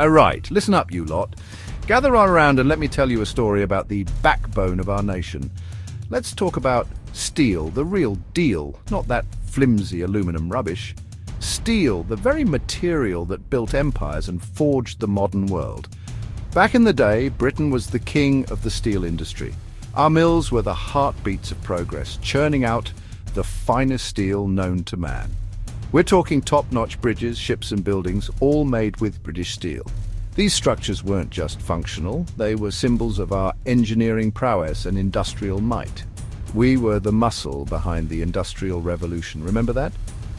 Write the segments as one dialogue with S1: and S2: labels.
S1: All right, listen up, you lot. Gather around and let me tell you a story about the backbone of our nation. Let's talk about steel, the real deal, not that flimsy aluminum rubbish. Steel, the very material that built empires and forged the modern world. Back in the day, Britain was the king of the steel industry. Our mills were the heartbeats of progress, churning out the finest steel known to man. We're talking top-notch bridges, ships and buildings, all made with British steel. These structures weren't just functional, they were symbols of our engineering prowess and industrial might. We were the muscle behind the Industrial Revolution, remember that?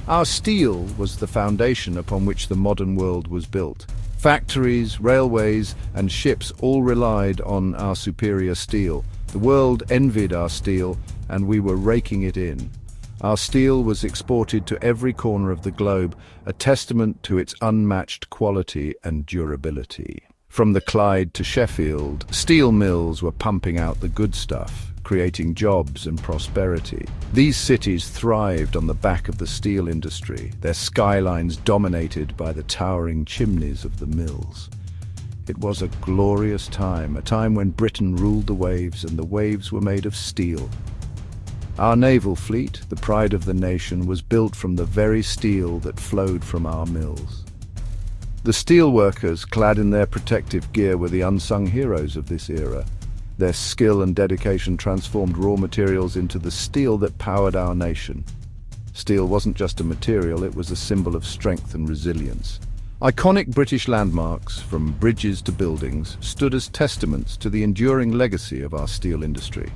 S1: Our steel was the foundation upon which the modern world was built. Factories, railways and ships all relied on our superior steel. The world envied our steel, and we were raking it in. Our steel was exported to every corner of the globe, a testament to its unmatched quality and durability. From the Clyde to Sheffield, steel mills were pumping out the good stuff, creating jobs and prosperity. These cities thrived on the back of the steel industry, their skylines dominated by the towering chimneys of the mills. It was a glorious time, a time when Britain ruled the waves and the waves were made of steel. Our naval fleet, the pride of the nation, was built from the very steel that flowed from our mills. The steel workers, clad in their protective gear, were the unsung heroes of this era. Their skill and dedication transformed raw materials into the steel that powered our nation. Steel wasn't just a material, it was a symbol of strength and resilience. Iconic British landmarks, from bridges to buildings, stood as testaments to the enduring legacy of our steel industry.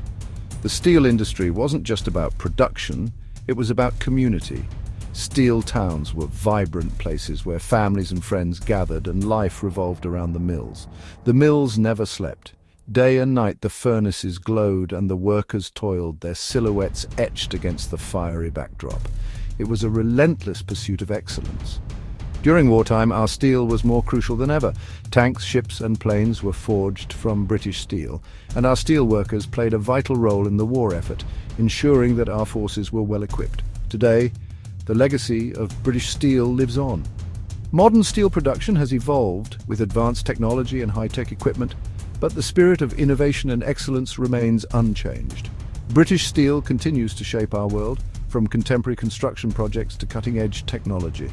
S1: The steel industry wasn't just about production, it was about community. Steel towns were vibrant places where families and friends gathered and life revolved around the mills. The mills never slept. Day and night the furnaces glowed and the workers toiled, their silhouettes etched against the fiery backdrop. It was a relentless pursuit of excellence. During wartime, our steel was more crucial than ever. Tanks, ships and planes were forged from British steel, and our steel workers played a vital role in the war effort, ensuring that our forces were well equipped. Today, the legacy of British steel lives on. Modern steel production has evolved with advanced technology and high-tech equipment, but the spirit of innovation and excellence remains unchanged. British steel continues to shape our world, from contemporary construction projects to cutting-edge technology.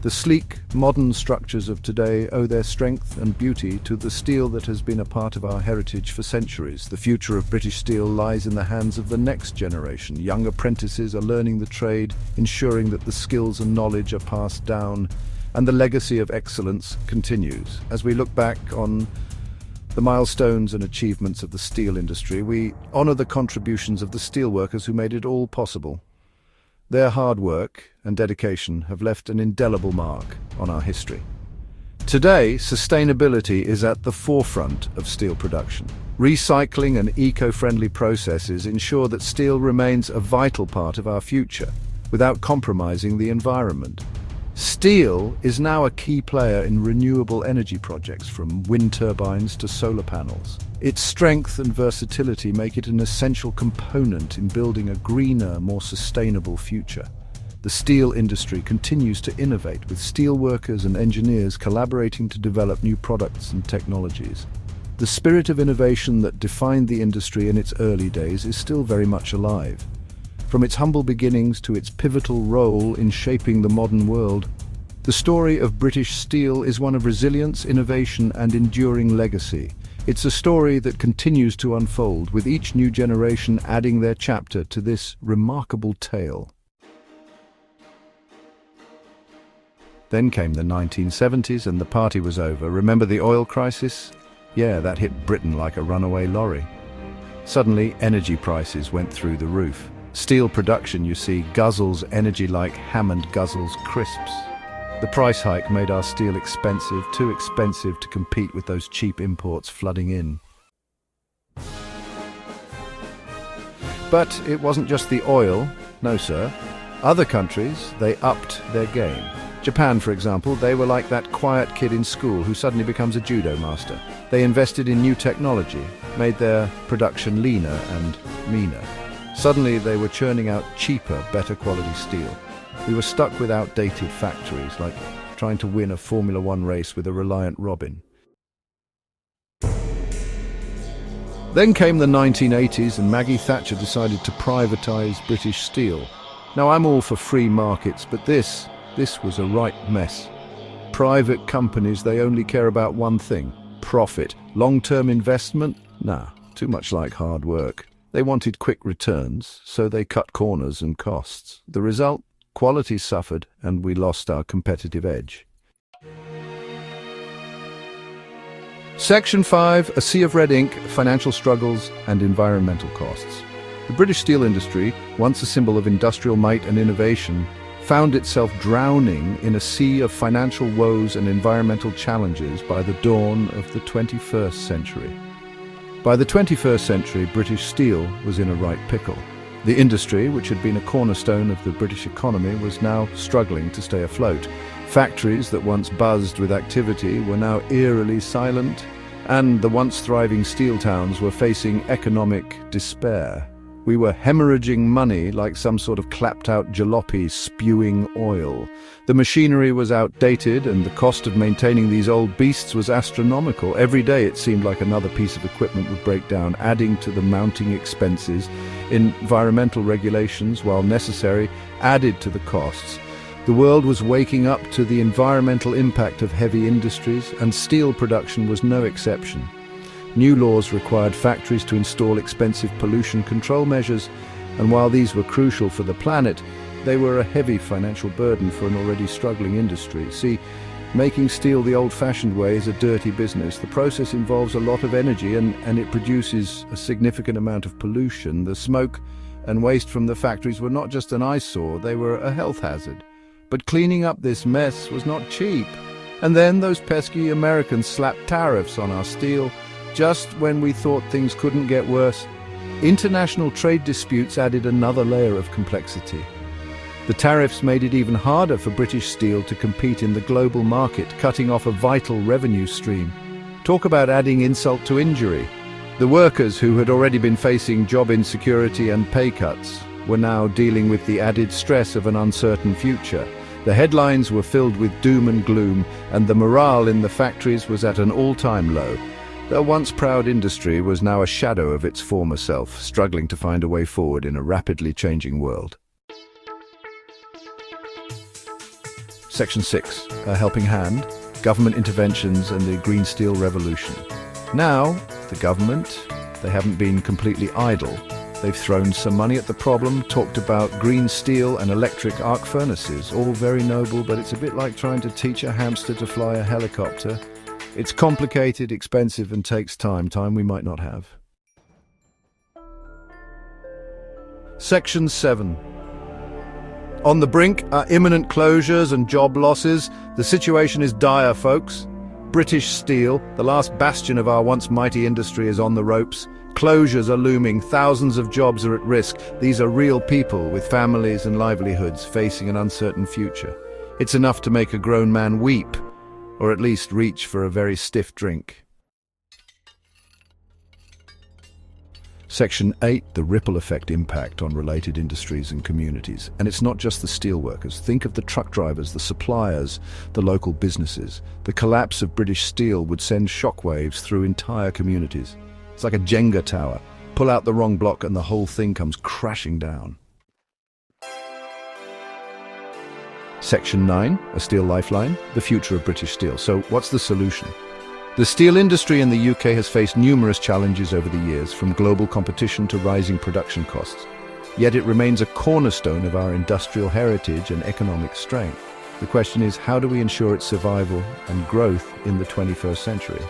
S1: The sleek, modern structures of today owe their strength and beauty to the steel that has been a part of our heritage for centuries. The future of British steel lies in the hands of the next generation. Young apprentices are learning the trade, ensuring that the skills and knowledge are passed down, and the legacy of excellence continues. As we look back on the milestones and achievements of the steel industry, we honor the contributions of the steelworkers who made it all possible. Their hard work and dedication have left an indelible mark on our history. Today, sustainability is at the forefront of steel production. Recycling and eco-friendly processes ensure that steel remains a vital part of our future, without compromising the environment. Steel is now a key player in renewable energy projects, from wind turbines to solar panels. Its strength and versatility make it an essential component in building a greener, more sustainable future. The steel industry continues to innovate, with steel workers and engineers collaborating to develop new products and technologies. The spirit of innovation that defined the industry in its early days is still very much alive. From its humble beginnings to its pivotal role in shaping the modern world, the story of British steel is one of resilience, innovation, and enduring legacy. It's a story that continues to unfold, with each new generation adding their chapter to this remarkable tale. Then came the 1970s and the party was over. Remember the oil crisis? Yeah, that hit Britain like a runaway lorry. Suddenly, energy prices went through the roof. Steel production, you see, guzzles energy like Hammond guzzles crisps. The price hike made our steel expensive, too expensive to compete with those cheap imports flooding in. But it wasn't just the oil, no sir. Other countries, they upped their game. Japan, for example, they were like that quiet kid in school who suddenly becomes a judo master. They invested in new technology, made their production leaner and meaner. Suddenly they were churning out cheaper, better quality steel. We were stuck with outdated factories like trying to win a Formula One race with a reliant Robin. Then came the 1980s and Maggie Thatcher decided to privatize British Steel. Now, I'm all for free markets, but this was a right mess. Private companies, they only care about one thing: profit. Long-term investment? Nah, too much like hard work. They wanted quick returns, so they cut corners and costs. The result? Quality suffered, and we lost our competitive edge. Section 5, a sea of red ink, financial struggles and environmental costs. The British steel industry, once a symbol of industrial might and innovation, found itself drowning in a sea of financial woes and environmental challenges by the dawn of the 21st century. By the 21st century, British steel was in a right pickle. The industry, which had been a cornerstone of the British economy, was now struggling to stay afloat. Factories that once buzzed with activity were now eerily silent, and the once thriving steel towns were facing economic despair. We were hemorrhaging money like some sort of clapped-out jalopy spewing oil. The machinery was outdated, and the cost of maintaining these old beasts was astronomical. Every day it seemed like another piece of equipment would break down, adding to the mounting expenses. Environmental regulations, while necessary, added to the costs. The world was waking up to the environmental impact of heavy industries, and steel production was no exception. New laws required factories to install expensive pollution control measures, and while these were crucial for the planet, they were a heavy financial burden for an already struggling industry. See, making steel the old-fashioned way is a dirty business. The process involves a lot of energy and it produces a significant amount of pollution. The smoke and waste from the factories were not just an eyesore, they were a health hazard. But cleaning up this mess was not cheap. And then those pesky Americans slapped tariffs on our steel. Just when we thought things couldn't get worse, international trade disputes added another layer of complexity. The tariffs made it even harder for British steel to compete in the global market, cutting off a vital revenue stream. Talk about adding insult to injury. The workers who had already been facing job insecurity and pay cuts were now dealing with the added stress of an uncertain future. The headlines were filled with doom and gloom, and the morale in the factories was at an all-time low. The once proud industry was now a shadow of its former self, struggling to find a way forward in a rapidly changing world. Section 6, a helping hand, government interventions and the Green Steel Revolution. Now, the government, they haven't been completely idle. They've thrown some money at the problem, talked about green steel and electric arc furnaces, all very noble, but it's a bit like trying to teach a hamster to fly a helicopter. It's complicated, expensive, and takes time we might not have. Section 7. On the brink are imminent closures and job losses. The situation is dire, folks. British Steel, the last bastion of our once mighty industry, is on the ropes. Closures are looming, thousands of jobs are at risk. These are real people with families and livelihoods facing an uncertain future. It's enough to make a grown man weep, or at least reach for a very stiff drink. Section 8, the ripple effect impact on related industries and communities. And it's not just the steelworkers. Think of the truck drivers, the suppliers, the local businesses. The collapse of British Steel would send shockwaves through entire communities. It's like a Jenga tower. Pull out the wrong block and the whole thing comes crashing down. Section 9, a steel lifeline, the future of British steel. So what's the solution? The steel industry in the UK has faced numerous challenges over the years, from global competition to rising production costs. Yet it remains a cornerstone of our industrial heritage and economic strength. The question is, how do we ensure its survival and growth in the 21st century?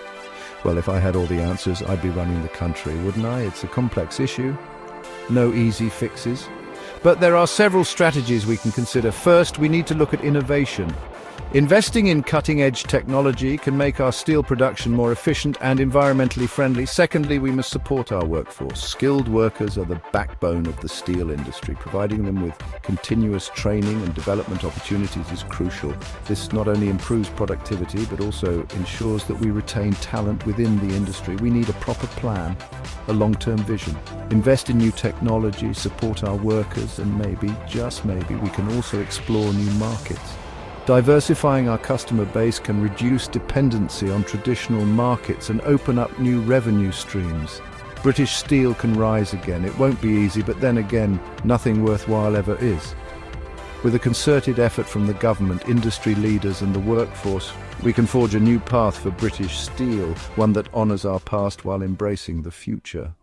S1: Well, if I had all the answers, I'd be running the country, wouldn't I? It's a complex issue. No easy fixes. But there are several strategies we can consider. First, we need to look at innovation. Investing in cutting-edge technology can make our steel production more efficient and environmentally friendly. Secondly, we must support our workforce. Skilled workers are the backbone of the steel industry. Providing them with continuous training and development opportunities is crucial. This not only improves productivity, but also ensures that we retain talent within the industry. We need a proper plan, a long-term vision. Invest in new technology, support our workers, and maybe, just maybe, we can also explore new markets. Diversifying our customer base can reduce dependency on traditional markets and open up new revenue streams. British steel can rise again. It won't be easy, but then again, nothing worthwhile ever is. With a concerted effort from the government, industry leaders and the workforce, we can forge a new path for British steel, one that honours our past while embracing the future.